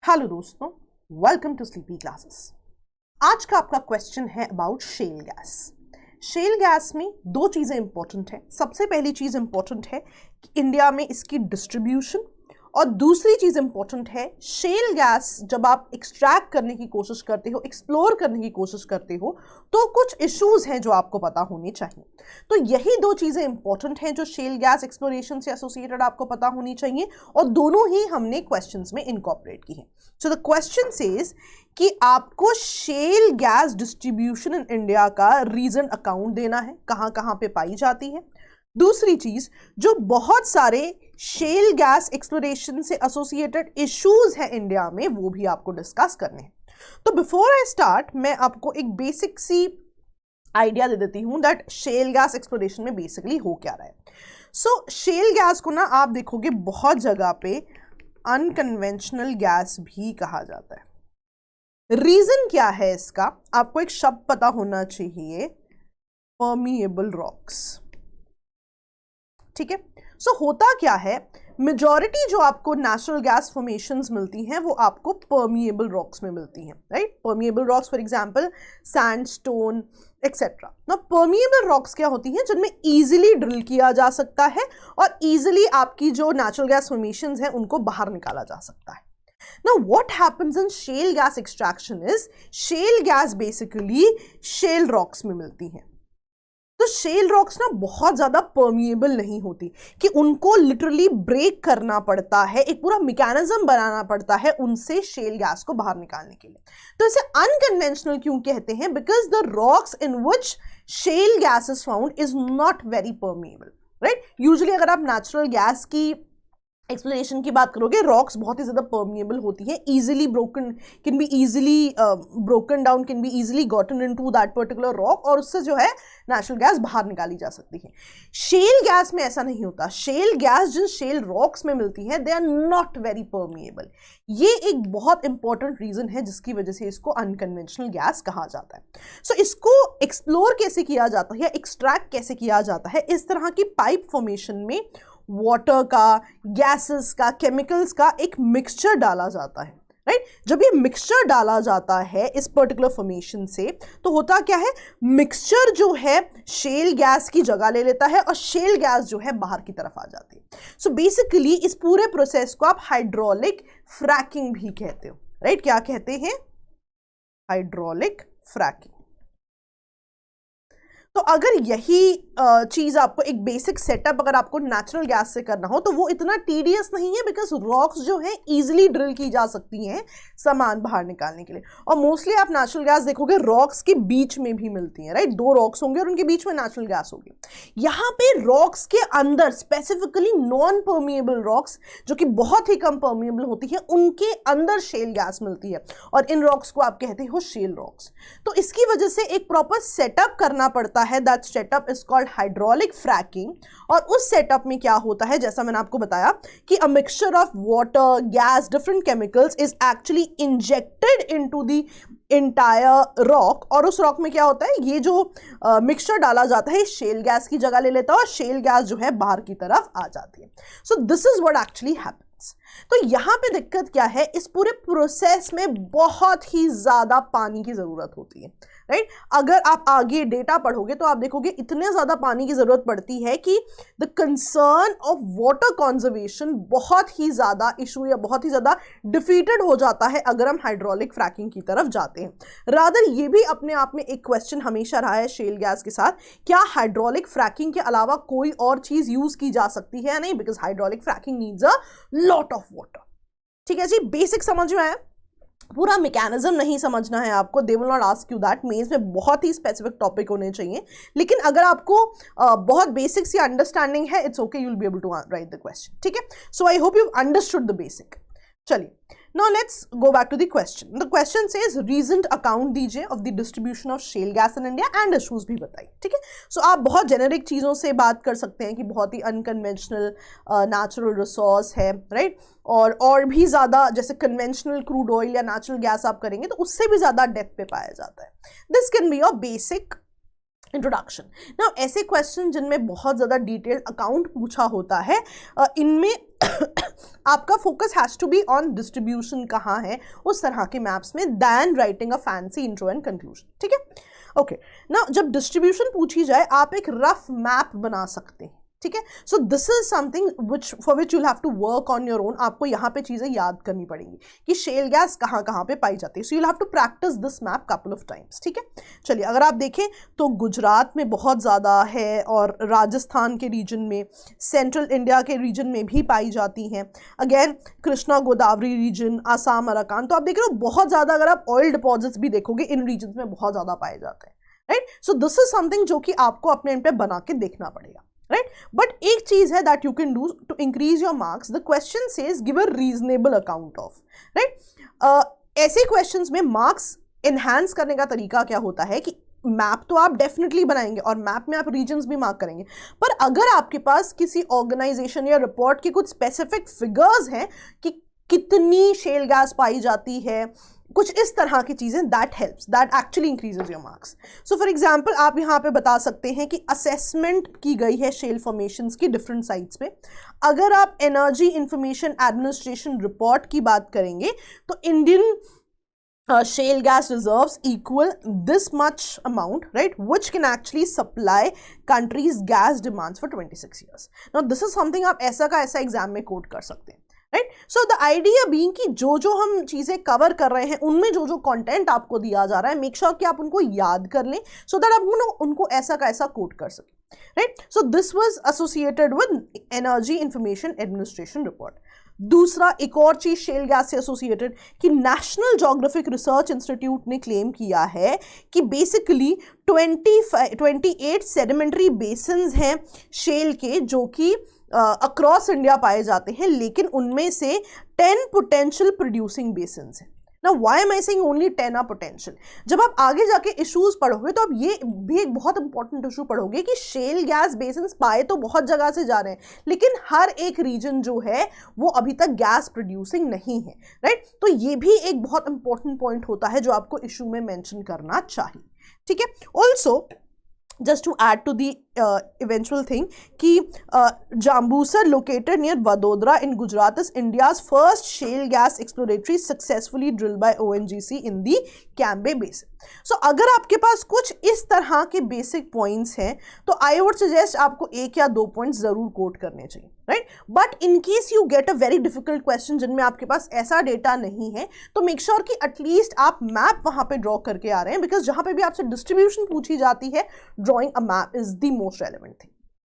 Hello दोस्तों, welcome to sleepy classes. आज का आपका क्वेश्चन है about shell gas. Shell gas में दो चीज़ें इंपॉर्टेंट है। सबसे पहली चीज़ इंपॉर्टेंट है कि इंडिया में इसकी डिस्ट्रीब्यूशन, और दूसरी चीज़ इंपॉर्टेंट है शेल गैस जब आप एक्सट्रैक्ट करने की कोशिश करते हो, एक्सप्लोर करने की कोशिश करते हो, तो कुछ इश्यूज हैं जो आपको पता होने चाहिए। तो यही दो चीज़ें इंपॉर्टेंट हैं जो शेल गैस एक्सप्लोरेशन से एसोसिएटेड आपको पता होनी चाहिए, और दोनों ही हमने क्वेश्चंस में इनकॉर्पोरेट की हैं। सो द क्वेश्चन सेज कि आपको shale gas distribution in India का रीजन अकाउंट देना है, कहाँ कहाँ पे पाई जाती है। दूसरी चीज, जो बहुत सारे शेल गैस एक्सप्लोरेशन से एसोसिएटेड इश्यूज हैं इंडिया में, वो भी आपको डिस्कस करने हैं। तो बिफोर आई स्टार्ट, मैं आपको एक बेसिक सी आइडिया दे देती हूं दैट शेल गैस एक्सप्लोरेशन में बेसिकली हो क्या रहा है। सो शेल गैस को ना आप देखोगे बहुत जगह पे अनकन्वेंशनल गैस भी कहा जाता है। रीजन क्या है इसका, आपको एक शब्द पता होना चाहिए, परमिएबल रॉक्स। ठीक है, सो होता क्या है, मेजॉरिटी जो आपको नेचुरल गैस फॉर्मेशंस मिलती हैं वो आपको परमिएबल रॉक्स में मिलती हैं, right. Permeable rocks for example sandstone etcetera. ना परमिएबल रॉक्स क्या होती हैं, जिनमें इजीली ड्रिल किया जा सकता है और इजीली आपकी जो नेचुरल गैस फॉर्मेशंस हैं उनको बाहर निकाला जा सकता है। Now what happens in shale gas extraction is, shale gas basically shale rocks में मिलती हैं। तो शेल रॉक्स ना बहुत ज्यादा परमिएबल नहीं होती, कि उनको लिटरली ब्रेक करना पड़ता है, एक पूरा मैकेनिज्म बनाना पड़ता है उनसे शेल गैस को बाहर निकालने के लिए। तो इसे अनकन्वेंशनल क्यों कहते हैं, because the rocks in which shell gas is found is not very permeable, right. Usually अगर आप नेचुरल गैस की एक्सप्लोरेशन की बात करोगे, रॉक्स बहुत ही ज़्यादा परमिएबल होती है, easily broken, can be easily broken down, can be easily gotten into that particular rock, और उससे जो है नेचुरल गैस बाहर निकाली जा सकती है। शेल गैस में ऐसा नहीं होता। शेल गैस जिन शेल रॉक्स में मिलती है, they are not very permeable. ये एक बहुत इंपॉर्टेंट रीजन है जिसकी वजह से इसको अनकन्वेंशनल गैस कहा जाता है। सो इसको एक्सप्लोर कैसे किया जाता है या एक्सट्रैक्ट कैसे किया जाता है, इस तरह की पाइप फॉर्मेशन में वाटर का, गैसेस का, केमिकल्स का एक मिक्सचर डाला जाता है, राइट। जब ये मिक्सचर डाला जाता है इस पर्टिकुलर फॉर्मेशन से, तो होता क्या है, मिक्सचर जो है शेल गैस की जगह ले लेता है और शेल गैस जो है बाहर की तरफ आ जाती है। सो बेसिकली इस पूरे प्रोसेस को आप हाइड्रोलिक फ्रैकिंग भी कहते हो, राइट। क्या कहते हैं, हाइड्रोलिक फ्रैकिंग। तो अगर यही चीज़ आपको एक बेसिक सेटअप अगर आपको नेचुरल गैस से करना हो, तो वो इतना टीडियस नहीं है, बिकॉज रॉक्स जो है इजीली ड्रिल की जा सकती हैं सामान बाहर निकालने के लिए। और मोस्टली आप नेचुरल गैस देखोगे रॉक्स के बीच में भी मिलती हैं, राइट। दो रॉक्स होंगे और उनके बीच में नेचुरल गैस होगी। यहाँ पे रॉक्स के अंदर स्पेसिफिकली नॉन परमिएबल रॉक्स, जो कि बहुत ही कम परमिएबल होती है, उनके अंदर शेल गैस मिलती है, और इन रॉक्स को आप कहते हो शेल रॉक्स। तो इसकी वजह से एक प्रॉपर सेटअप करना पड़ता है, that setup is called hydraulic fracking. और उस सेटअप में क्या होता है, जैसा मैंने आपको बताया कि a mixture of water, gas, different chemicals is actually injected into the entire rock, और उस रॉक में क्या होता है, ये जो मिक्सचर डाला जाता है शेल गैस की जगह ले लेता है और शेल गैस जो है बाहर की तरफ आ जाती है। So this is what actually happens. तो यहां पे दिक्कत क्या है, इस पूरे प्रोसेस में बहुत ही ज्यादा पानी की जरूरत होती है, राइट। अगर आप आगे डेटा पढ़ोगे तो आप देखोगे इतने ज्यादा पानी की जरूरत पड़ती है कि the concern of water conservation बहुत ही ज्यादा इशू या बहुत ही ज्यादा डिफीटेड हो जाता है अगर हम हाइड्रोलिक फ्रैकिंग की तरफ जाते हैं। रादर ये भी अपने आप में एक क्वेश्चन हमेशा रहा है शेल गैस के साथ, क्या हाइड्रोलिक फ्रैकिंग के अलावा कोई और चीज यूज की जा सकती है या नहीं, because hydraulic fracking needs a lot of water. ठीक है जी, बेसिक समझ में आया। पूरा मैकेनिज्म नहीं समझना है आपको, they will not ask you that. Mains में बहुत ही स्पेसिफिक टॉपिक होने चाहिए, लेकिन अगर आपको बहुत बेसिक सी अंडरस्टैंडिंग है, it's okay, you will be able to write the question. ठीक है, so I hope you understood the basic. चलिए, now let's go back to the question. The question says recent account दीजिए of the distribution of shale gas in India and issues भी बताइए। ठीक है, सो आप बहुत जेनेरिक चीज़ों से बात कर सकते हैं कि बहुत ही अनकन्वेंशनल नेचुरल रिसोर्स है, राइट। और भी ज़्यादा जैसे कन्वेंशनल क्रूड ऑयल या नेचुरल गैस आप करेंगे तो उससे भी ज़्यादा डेप्थ पे पाया जाता है। This can be your basic introduction. ना ऐसे क्वेश्चन जिनमें बहुत ज़्यादा डिटेल्ड अकाउंट पूछा होता है, इनमें आपका focus has to be on distribution कहाँ है उस तरह के मैप्स में, than writing a fancy intro and conclusion. ठीक है, ओके ना, जब डिस्ट्रीब्यूशन पूछी जाए आप एक रफ मैप बना सकते हैं। ठीक है, so this is something for which you'll have to work on your own. आपको यहाँ पे चीज़ें याद करनी पड़ेंगी कि शेल गैस कहाँ कहाँ पे पाई जाती है। So you'll have to practise this map couple of times. ठीक है, चलिए अगर आप देखें तो गुजरात में बहुत ज़्यादा है और राजस्थान के रीजन में, सेंट्रल इंडिया के रीजन में भी पाई जाती हैं। Again Krishna Godavari region, Assam, Arakan, तो आप देख रहे हो बहुत ज़्यादा, अगर आप ऑयल डिपॉजिट्स भी देखोगे इन रीजन में बहुत ज़्यादा पाए जाते हैं। Right, so this is something जो कि आपको अपने एंड पे बना के देखना पड़ेगा। राइट, बट एक चीज है that you can do to increase your marks, the question says give a reasonable account of. Right, ऐसे क्वेश्चंस में मार्क्स एनहांस करने का तरीका क्या होता है कि मैप तो आप डेफिनेटली बनाएंगे और मैप में आप रीजन्स भी मार्क करेंगे, पर अगर आपके पास किसी ऑर्गेनाइजेशन या रिपोर्ट के कुछ स्पेसिफिक फिगर्स हैं कि कितनी शेल गैस पाई जाती है, कुछ इस तरह की चीजें, that helps, that actually increases your marks. So for example आप यहाँ पे बता सकते हैं कि असेसमेंट की गई है शेल फॉर्मेशंस की डिफरेंट साइट्स पे। अगर आप एनर्जी इंफॉर्मेशन एडमिनिस्ट्रेशन रिपोर्ट की बात करेंगे तो Indian shale gas reserves equal this much amount, right, which can actually supply countries gas demands for 26 years. Now this is something आप ऐसा का ऐसा एग्जाम में कोट कर सकते हैं। Right, so the idea being कि जो जो हम चीज़ें कवर कर रहे हैं उनमें जो जो कंटेंट आपको दिया जा रहा है, मेक श्योर कि आप उनको याद कर लें सो दैट आप उनको ऐसा का ऐसा कोट कर सकें। Right, so this was associated with energy information administration report. दूसरा एक और चीज शेल गैस से एसोसिएटेड कि नेशनल ज्योग्राफिक रिसर्च इंस्टीट्यूट ने क्लेम किया है कि बेसिकली 28 सेडिमेंट्री बेसिन्स हैं शेल के जो कि अक्रॉस इंडिया पाए जाते हैं, लेकिन उनमें से 10 पोटेंशियल प्रोड्यूसिंग बेसिन्स हैं। ना why am I saying only 10 are potential? जब आप आगे जाके इश्यूज पढ़ोगे तो आप ये भी एक बहुत इंपॉर्टेंट इशू पढ़ोगे कि शेल गैस बेसिन्स पाए तो बहुत जगह से जा रहे हैं, लेकिन हर एक रीजन जो है वो अभी तक गैस प्रोड्यूसिंग नहीं है। राइट, तो ये भी एक बहुत इंपॉर्टेंट पॉइंट होता है जो आपको इशू में मेंशन करना चाहिए। ठीक है, also just to add to the eventual thing कि Jambusar located near Vadodara in Gujarat is India's first shale gas exploratory successfully drilled by ONGC in the Cambay Basin. So अगर आपके पास कुछ इस तरह के बेसिक पॉइंट्स हैं तो I would suggest आपको 1 या 2 पॉइंट्स जरूर कोट करने चाहिए। Right, but in case you get a very difficult question जिनमें आपके पास ऐसा डेटा नहीं है तो मेक श्योर कि एटलीस्ट आप मैप वहां पे ड्रॉ करके आ रहे हैं, बिकॉज जहां पे भी आपसे डिस्ट्रीब्यूशन पूछी जाती है drawing a map is the most relevant thing.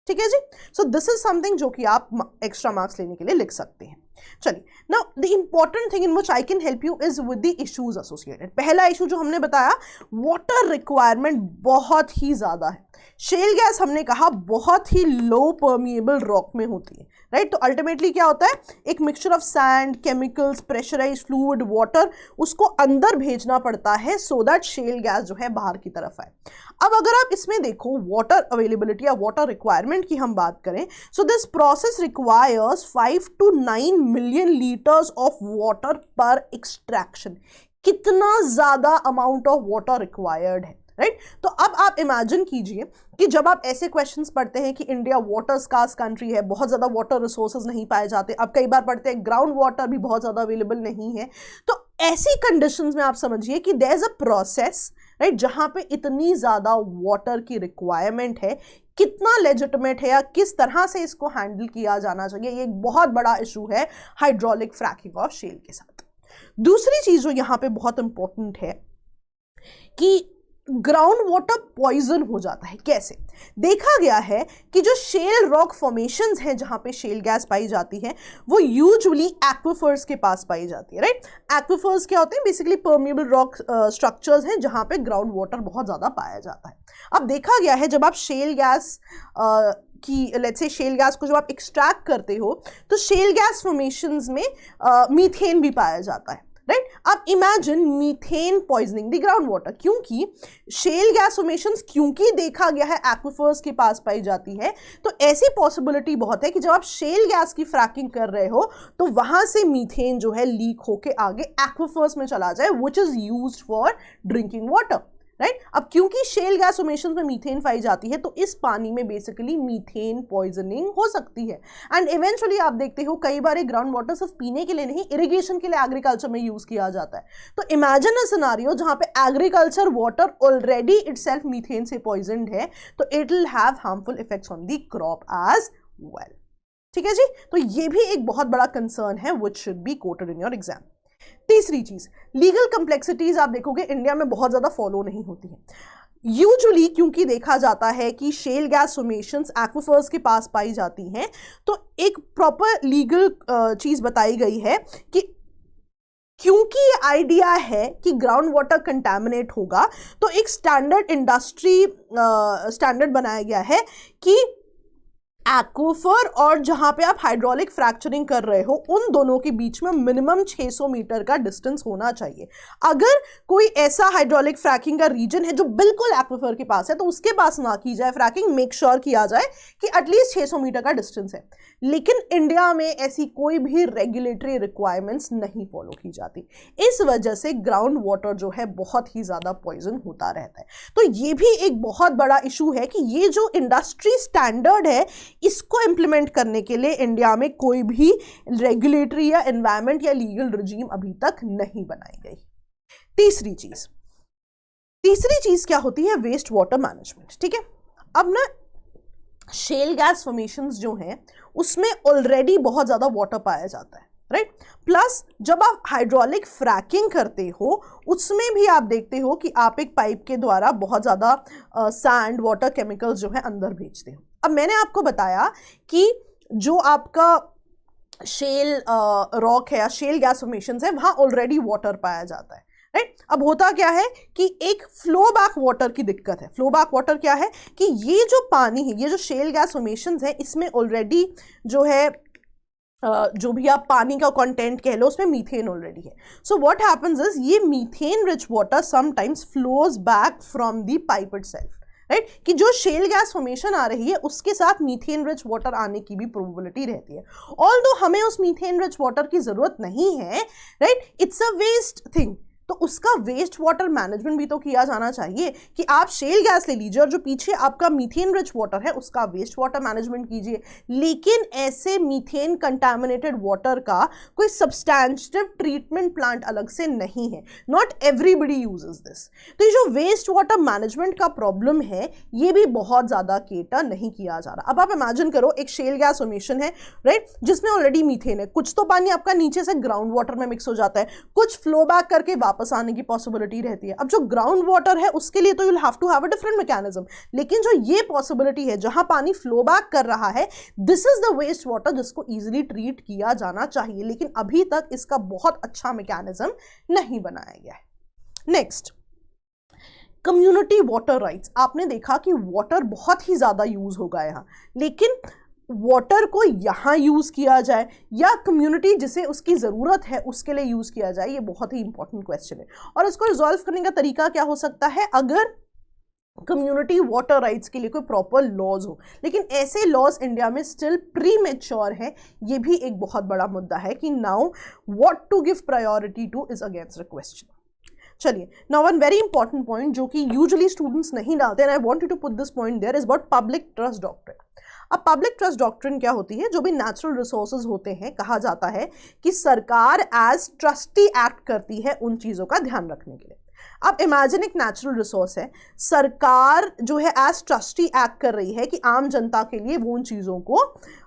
ठीक है जी, सो दिस इज समथिंग जो कि आप एक्स्ट्रा मार्क्स लेने के लिए लिख सकते हैं। चलिए, now the important thing in which I can help you is with the issues associated. पहला इशू जो हमने बताया, वाटर रिक्वायरमेंट बहुत ही ज्यादा है। शेल गैस हमने कहा बहुत ही लो परमिएबल रॉक में होती है। राइट, तो अल्टीमेटली क्या होता है, एक mixture of sand, chemicals, pressurise fluid, water, उसको अंदर भेजना पड़ता है सो दैट शेल गैस जो है बाहर की तरफ आए। अब अगर आप इसमें देखो वाटर अवेलेबिलिटी या वाटर रिक्वायरमेंट की हम बात करें, so this process requires 5 to 9 million litres of water पर एक्सट्रैक्शन। कितना ज्यादा अमाउंट ऑफ वाटर रिक्वायर्ड है। राइट, तो अब आप इमेजिन कीजिए कि जब आप ऐसे क्वेश्चंस पढ़ते हैं कि इंडिया वाटर स्कार्स कंट्री है, बहुत ज़्यादा वाटर रिसोर्सेज नहीं पाए जाते, अब कई बार पढ़ते हैं ग्राउंड वाटर भी बहुत ज़्यादा अवेलेबल नहीं है, तो ऐसी कंडीशंस में आप समझिए कि there is a process, right, जहाँ पे इतनी ज़्यादा वाटर की रिक्वायरमेंट है, कितना लेजिटिमेट है या किस तरह से इसको हैंडल किया जाना चाहिए, ये एक बहुत बड़ा इशू है हाइड्रोलिक फ्रैकिंग ऑफ शेल के साथ। दूसरी चीज़ जो यहाँ पे बहुत इंपॉर्टेंट है कि ग्राउंड वाटर पॉइजन हो जाता है। कैसे? देखा गया है कि जो शेल रॉक फॉर्मेशंस हैं जहां पे शेल गैस पाई जाती है वो यूजुअली एक्विफर्स के पास पाई जाती है। राइट, एक्विफर्स क्या होते हैं? बेसिकली परमिएबल रॉक स्ट्रक्चर्स हैं जहां पे ग्राउंड वाटर बहुत ज़्यादा पाया जाता है। अब देखा गया है जब आप शेल गैस कि लेट्स से शेल गैस को जब आप एक्सट्रैक्ट करते हो तो शेल गैस फॉर्मेशंस में मीथेन भी पाया जाता है। राइट, अब imagine methane poisoning the ground water, क्योंकि शेल गैस फॉर्मेशंस क्योंकि देखा गया है एक्विफर्स के पास पाई जाती है, तो ऐसी पॉसिबिलिटी बहुत है कि जब आप शेल गैस की फ्रैकिंग कर रहे हो तो वहां से मीथेन जो है लीक होके आगे एक्विफर्स में चला जाए, which is used for drinking water. Right. अब क्योंकि शेल गैस फॉर्मेशन में मीथेन पाई जाती है तो इस पानी में बेसिकली मीथेन पॉइजनिंग हो सकती है एंड इवेंचुअली आप देखते हो कई बार ग्राउंड वाटर सिर्फ पीने के लिए नहीं, इरिगेशन के लिए एग्रीकल्चर में यूज किया जाता है। तो इमेजिन अ सिनेरियो जहां पे agriculture water already itself methane से पॉइजनड है, तो it will have harmful effects on the crop as well. ठीक है जी, तो ये भी एक बहुत बड़ा कंसर्न है which should be quoted in your exam. तीसरी चीज, लीगल कम्प्लेक्सिटीज आप देखोगे इंडिया में बहुत ज्यादा फॉलो नहीं होती है यूजुअली, क्योंकि देखा जाता है कि शेल गैस फॉर्मेशंस एक्विफर्स के पास पाई जाती हैं, तो एक प्रॉपर लीगल चीज बताई गई है कि क्योंकि ये आइडिया है कि ग्राउंड वाटर कंटैमिनेट होगा, तो एक स्टैंडर्ड इंडस्ट्री स्टैंडर्ड बनाया गया है कि एक्वाफर और जहां पे आप हाइड्रोलिक फ्रैक्चरिंग कर रहे हो उन दोनों के बीच में मिनिमम 600 मीटर का डिस्टेंस होना चाहिए। अगर कोई ऐसा हाइड्रोलिक फ्रैकिंग का रीजन है जो बिल्कुल एक्वाफर के पास है तो उसके पास ना की जाए फ्रैकिंग, मेक श्योर किया जाए कि एटलीस्ट 600 मीटर का डिस्टेंस है। लेकिन इंडिया में ऐसी कोई भी रेगुलेटरी रिक्वायरमेंट्स नहीं फॉलो की जाती, इस वजह से ग्राउंड वाटर जो है बहुत ही ज्यादा पॉइजन होता रहता है। तो ये भी एक बहुत बड़ा इशू है कि ये जो इंडस्ट्री स्टैंडर्ड है इसको इंप्लीमेंट करने के लिए इंडिया में कोई भी रेगुलेटरी या एनवायरमेंट या लीगल रिजीम अभी तक नहीं बनाई गई। तीसरी चीज क्या होती है, वेस्ट वाटर मैनेजमेंट। ठीक है, अब ना शेल गैस फॉर्मेशंस जो हैं उसमें ऑलरेडी बहुत ज्यादा वाटर पाया जाता है, राइट। प्लस जब आप हाइड्रोलिक फ्रैकिंग करते हो उसमें भी आप देखते हो कि आप एक पाइप के द्वारा बहुत ज्यादा सैंड वाटर केमिकल्स जो है अंदर भेजते हो। अब मैंने आपको बताया कि जो आपका शेल रॉक है या शेल गैस फॉर्मेशंस है वहां ऑलरेडी वाटर पाया जाता है, राइट। अब होता क्या है कि एक फ्लो बैक वाटर की दिक्कत है। फ्लो बैक वाटर क्या है कि ये जो पानी है, ये जो शेल गैस फॉर्मेशंस है, इसमें ऑलरेडी जो है जो भी आप पानी का कंटेंट कह लो उसमें मीथेन ऑलरेडी है। सो व्हाट हैपेंस इज ये methane rich water sometimes flows back from the pipe itself, right. कि जो शेल गैस फॉर्मेशन आ रही है उसके साथ मीथेन रिच वाटर आने की भी प्रोबेबिलिटी रहती है। ऑल्दो हमें उस मीथेन रिच वाटर की जरूरत नहीं है, right, it's a waste thing, तो उसका वेस्ट वाटर मैनेजमेंट भी तो किया जाना चाहिए कि आप शेल गैस ले लीजिए और जो पीछे आपका मीथेन रिच वाटर है उसका वेस्ट वाटर मैनेजमेंट कीजिए। लेकिन ऐसे मीथेन कंटामिनेटेड वाटर का कोई सब्सटैंटिव ट्रीटमेंट प्लांट अलग से नहीं है। Not everybody uses this. तो ये जो वेस्ट वाटर मैनेजमेंट का प्रॉब्लम है ये भी बहुत ज्यादा केटर नहीं किया जा रहा। अब आप इमेजिन करो एक शेल गैस फॉर्मेशन है, राइट, जिसमें ऑलरेडी मीथेन है, कुछ तो पानी आपका नीचे से ग्राउंड वाटर में मिक्स हो जाता है, कुछ फ्लो बैक करके वापस आने की पॉसिबिलिटी रहती है। अब जो ग्राउंड वाटर है उसके लिए तो you will have to have a different mechanism, लेकिन जो ये पॉसिबिलिटी है जहां पानी फ्लो बैक कर रहा है, this is the waste water जिसको इजीली ट्रीट किया जाना चाहिए, लेकिन अभी तक इसका बहुत अच्छा मैकेनिज्म नहीं बनाया गया है। Next, community water rights. आपने देखा कि वाटर बहुत ही ज्यादा यूज होगा यहां, लेकिन वाटर को यहाँ यूज किया जाए या कम्युनिटी जिसे उसकी जरूरत है उसके लिए यूज किया जाए, ये बहुत ही इंपॉर्टेंट क्वेश्चन है। और इसको रिजॉल्व करने का तरीका क्या हो सकता है, अगर कम्युनिटी वाटर राइट्स के लिए कोई प्रॉपर लॉज हो। लेकिन ऐसे लॉज इंडिया में स्टिल प्री मेच्योर है, ये भी एक बहुत बड़ा मुद्दा है कि now what to give priority to is against the question. चलिए, now one very important point जो कि यूजुअली स्टूडेंट्स नहीं डालते and I want you to put this point there is about public trust doctrine. अब public trust doctrine क्या होती है, जो भी नेचुरल रिसोर्सेज होते हैं, कहा जाता है कि सरकार एज ट्रस्टी एक्ट करती है उन चीजों का ध्यान रखने के लिए। अब इमेजिन एक नेचुरल रिसोर्स है, सरकार जो है एज ट्रस्टी एक्ट कर रही है कि आम जनता के लिए वो उन चीज़ों को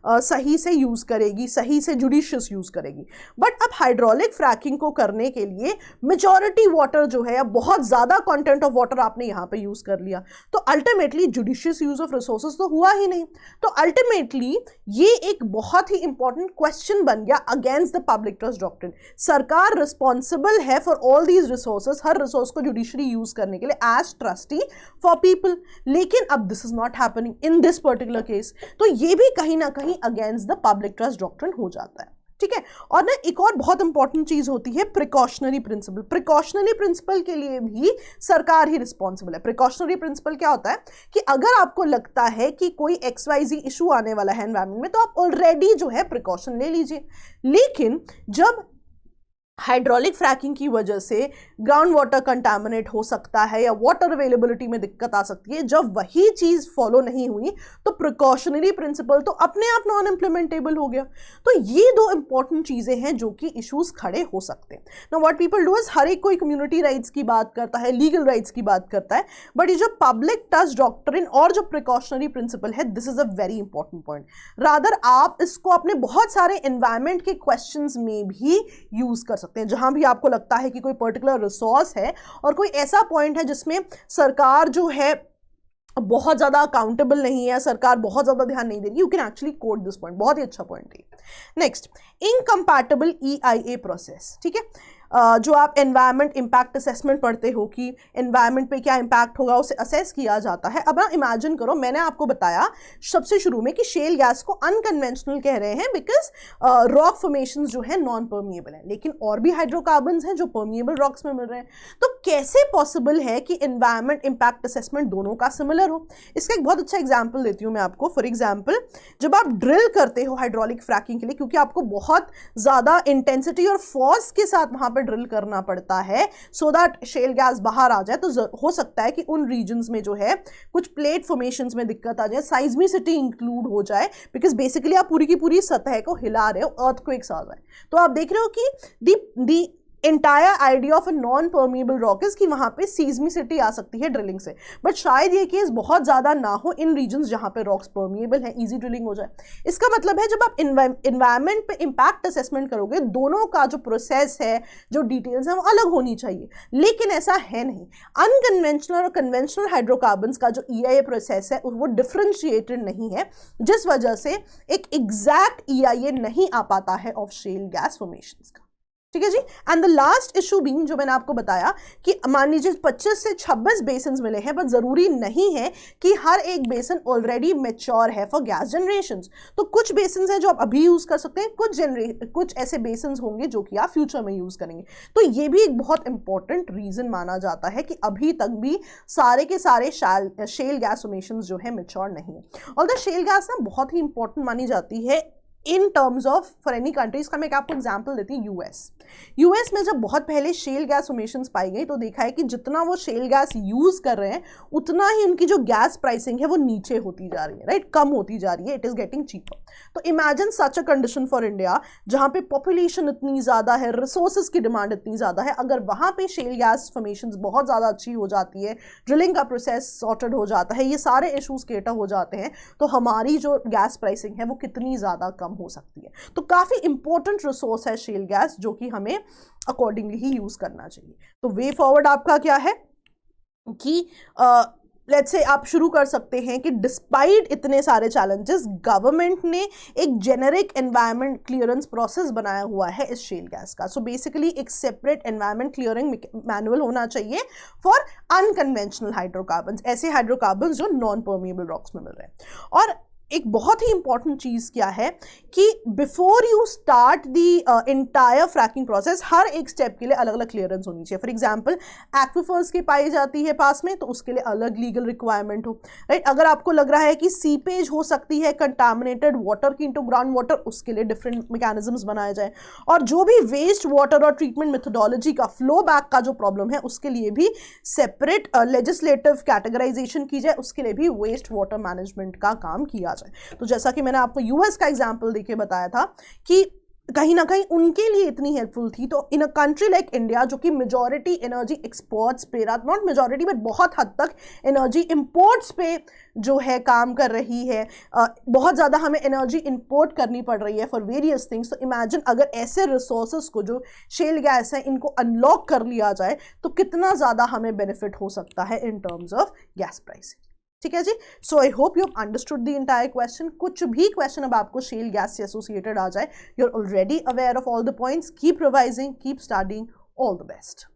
सही से यूज़ करेगी, सही से जुडिशियस यूज़ करेगी। बट अब हाइड्रोलिक फ्रैकिंग को करने के लिए मेजॉरिटी वाटर जो है, बहुत ज़्यादा कंटेंट ऑफ वाटर आपने यहाँ पे यूज़ कर लिया, तो ultimately judicious use of resources तो हुआ ही नहीं। तो अल्टीमेटली ये एक बहुत ही इंपॉर्टेंट क्वेश्चन बन गया against the public trust doctrine. सरकार रिस्पॉन्सिबल है for all these resources, her resource को जुडिशरी यूज करने के लिए एज ट्रस्टी फॉर पीपल, लेकिन अब this is not happening in this particular case. तो ये भी कहीं ना कहीं against the public trust doctrine हो जाता है, ठीक है। और ना एक और बहुत इंपॉर्टेंट चीज होती है प्रिकॉशनरी प्रिंसिपल। प्रिकॉशनरी प्रिंसिपल के लिए भी सरकार ही रिस्पॉन्सिबल है। प्रिकॉशनरी प्रिंसिपल क्या होता है कि अगर आपको लगता है कि कोई XYZ इशू आने वाला है एनवायरमेंट में, तो आप ऑलरेडी जो है प्रिकॉशन ले लीजिए। लेकिन जब हाइड्रोलिक फ्रैकिंग की वजह से ग्राउंड वाटर कंटामिनेट हो सकता है या वाटर अवेलेबिलिटी में दिक्कत आ सकती है। जब वही चीज़ फॉलो नहीं हुई तो प्रिकॉशनरी प्रिंसिपल तो अपने आप नॉन इम्प्लीमेंटेबल हो गया। तो ये दो इंपॉर्टेंट चीज़ें हैं जो कि इश्यूज खड़े हो सकते हैं। Now what people do is, हर एक कोई कम्युनिटी राइट्स की बात करता है, लीगल राइट्स की बात करता है, बट ये जो पब्लिक टच डॉक्ट्रिन और जो प्रिकॉशनरी प्रिंसिपल है, this is a very important point. Rather आप इसको अपने बहुत सारे एनवायरमेंट के क्वेश्चंस में भी यूज कर सकते हैं, जहां भी आपको लगता है कि कोई पर्टिकुलर रिसोर्स है और कोई ऐसा पॉइंट है जिसमें सरकार जो है बहुत ज्यादा अकाउंटेबल नहीं है, सरकार बहुत ज्यादा ध्यान नहीं दे रही, you can actually quote this point. बहुत ही अच्छा पॉइंट है। Next, incompatible EIA process. ठीक है, जो आप एनवायरमेंट इम्पैक्ट असेसमेंट पढ़ते हो कि एनवायरमेंट पे क्या इम्पैक्ट होगा, उसे असेस किया जाता है। अब ना इमेजिन करो, मैंने आपको बताया सबसे शुरू में कि शेल गैस को अनकन्वेंशनल कह रहे हैं बिकॉज रॉक फॉर्मेशंस जो है नॉन परमिएबल है, लेकिन और भी हाइड्रोकार्बन्स हैं जो परमिएबल रॉक्स में मिल रहे हैं। तो कैसे पॉसिबल है कि एनवायरमेंट इम्पैक्ट असेसमेंट दोनों का सिमिलर हो? इसका एक बहुत अच्छा एग्जाम्पल देती हूँ मैं आपको। फॉर एग्जाम्पल, जब आप ड्रिल करते हो हाइड्रोलिक फ्रैकिंग के लिए, क्योंकि आपको बहुत ज़्यादा इंटेंसिटी और फोर्स के साथ वहाँ ड्रिल करना पड़ता है सो दैट शेल गैस बाहर आ जाए, तो हो सकता है कि उन रीजन्स में जो है कुछ प्लेट फॉर्मेशंस में दिक्कत आ जाए, साइज्मिसिटी इंक्लूड हो जाए, बिकॉज बेसिकली आप पूरी की पूरी सतह को हिला रहे हो, अर्थक्वेक्स आ जाए। तो आप देख रहे हो कि the entire idea of a non permeable rock is कि वहां पे सीज्मिसिटी आ सकती है ड्रिलिंग से, बट शायद ये केस बहुत ज्यादा ना हो इन रीजन्स जहां पे रॉक्स परमिएबल है, इजी ड्रिलिंग हो जाए। इसका मतलब है जब आप एनवायरमेंट पे इम्पैक्ट असेसमेंट करोगे, दोनों का जो प्रोसेस है, जो डिटेल्स है, वो अलग होनी चाहिए, लेकिन ऐसा है नहीं। अनकन्वेंशनल और कन्वेंशनल हाइड्रोकार्बन्स का जो EIA प्रोसेस है वो डिफरेंशिएटेड नहीं है, जिस वजह से एक एग्जैक्ट EIA नहीं आ पाता है ऑफ शेल गैस फॉर्मेशंस का। ठीक है जी। And the last issue being, जो मैंने आपको बताया कि मान लीजिए 25 से 26 बेसिन्स मिले हैं, पर जरूरी नहीं है कि हर एक बेसिन ऑलरेडी मैच्योर है फॉर गैस जनरेशन। तो कुछ बेसिन्स हैं जो आप अभी यूज कर सकते हैं, कुछ ऐसे बेसिन्स होंगे जो कि आप फ्यूचर में यूज करेंगे। तो ये भी एक बहुत इंपॉर्टेंट रीजन माना जाता है कि अभी तक भी सारे के सारे शेल गैस फॉर्मेशंस जो है मैच्योर नहीं है। और द शेल गैस ना बहुत ही इंपॉर्टेंट मानी जाती है in terms of for any countries का। मैं आपको एग्जांपल देती हूँ, यूएस में जब बहुत पहले शेल गैस फॉर्मेशंस पाई गई तो देखा है कि जितना वो शेल गैस यूज कर रहे हैं उतना ही उनकी जो गैस प्राइसिंग है वो नीचे होती जा रही है, राइट, कम होती जा रही है, इट इज गेटिंग चीपर। तो imagine such a condition for India जहां पे पॉपुलेशन इतनी ज्यादा है, रिसोर्सेज की डिमांड इतनी ज्यादा है, अगर वहां पे शेल गैस फॉर्मेशंस बहुत ज्यादा अच्छी हो जाती है, ड्रिलिंग का प्रोसेस सॉर्टेड हो जाता है, ये सारे इशूज केटर हो जाते हैं, तो हमारी जो गैस प्राइसिंग है वो कितनी ज्यादा कम हो सकती है। तो काफी इंपॉर्टेंट रिसोर्स है शेल गैस, जो कि हमें अकॉर्डिंगली ही यूज करना चाहिए। तो वे फॉरवर्ड आपका क्या है कि लेट्स से आप शुरू कर सकते हैं कि डिस्पाइट इतने सारे चैलेंजेस, गवर्नमेंट ने एक जेनेरिक एनवायरनमेंट क्लियरेंस प्रोसेस बनाया हुआ है इस शेल गैस का। सो बेसिकली एक सेपरेट एनवायरनमेंट क्लियरिंग मैनुअल होना चाहिए फॉर अनकन्वेंशनल हाइड्रोकार्बन्स, ऐसे हाइड्रोकार्बन्स जो नॉन परमिएबल रॉक्स में मिल रहे हैं। और एक बहुत ही इंपॉर्टेंट चीज क्या है कि before you start the entire fracking process, हर एक स्टेप के लिए अलग अलग क्लियरेंस होनी चाहिए। फॉर एग्जांपल, एक्विफर्स की पाई जाती है पास में, तो उसके लिए अलग लीगल रिक्वायरमेंट हो, राइट। अगर आपको लग रहा है कि सीपेज हो सकती है कंटामिनेटेड वाटर की इनटू ग्राउंड वाटर, उसके लिए डिफरेंट मैकेनिज्म्स बनाए जाए। और जो भी वेस्ट वाटर और ट्रीटमेंट मेथोडोलॉजी का फ्लो बैक का जो प्रॉब्लम है, उसके लिए भी सेपरेट लेजिस्लेटिव कैटेगराइजेशन की जाए, उसके लिए भी वेस्ट वाटर मैनेजमेंट का काम किया। तो जैसा कि मैंने आपको यूएस का एग्जांपल देके बताया था कि कहीं ना कहीं उनके लिए इतनी हेल्पफुल थी, तो इन अ कंट्री लाइक इंडिया जो कि मेजॉरिटी एनर्जी एक्सपोर्ट्स पे, नॉट मेजॉरिटी बट बहुत हद तक एनर्जी इंपोर्ट्स पे जो है काम कर रही है, बहुत ज़्यादा हमें एनर्जी इंपोर्ट करनी पड़ रही है फॉर वेरियस थिंग्स। तो इमेजिन अगर ऐसे रिसोर्सेज को जो शेल गैस है इनको अनलॉक कर लिया जाए तो कितना ज़्यादा हमें बेनिफिट हो सकता है in terms of gas pricing. ठीक है जी। So I hope you have understood the entire question. कुछ भी क्वेश्चन अब आपको शेल गैस से एसोसिएटेड आ जाए, you are already aware of all the points. Keep revising, keep studying, all the best.